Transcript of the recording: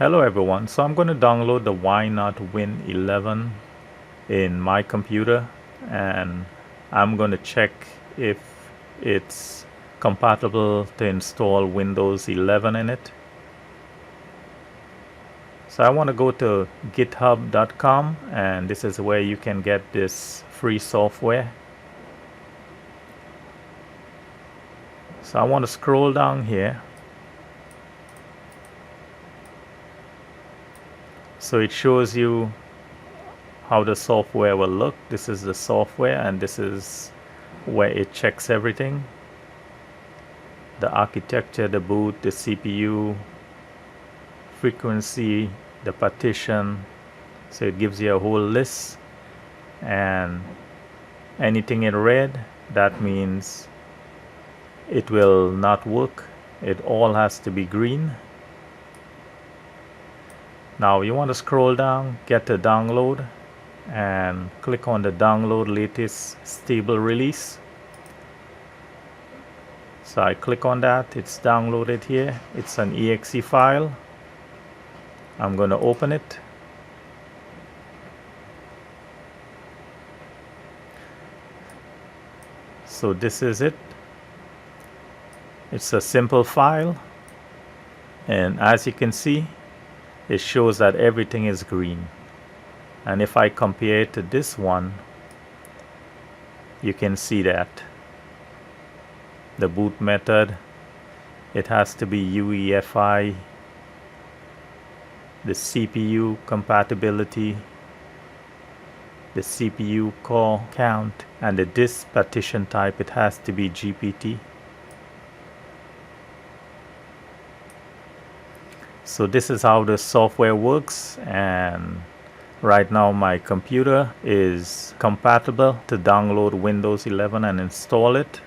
Hello everyone, so I'm going to download the Why Not Win 11 in my computer, and I'm going to check if it's compatible to install Windows 11 in it. So I want to go to github.com, and this is where you can get this free software. So I want to scroll down here. So it shows you how the software will look. This is the software, and this is where it checks everything: the architecture, the boot, the CPU, frequency, the partition. So it gives you a whole list, and anything in red, that means it will not work. It all has to be green. Now you want to scroll down, get to download, and click on the download latest stable release. So I click on that. It's downloaded here. It's an exe file. I'm going to open it. So this is it. It's a simple file, and as you can see, it shows that everything is green. And if I compare it to this one, you can see that the boot method, it has to be UEFI, the CPU compatibility, the CPU core count, and the disk partition type, it has to be GPT. So this is how the software works, and right now my computer is compatible to download Windows 11 and install it.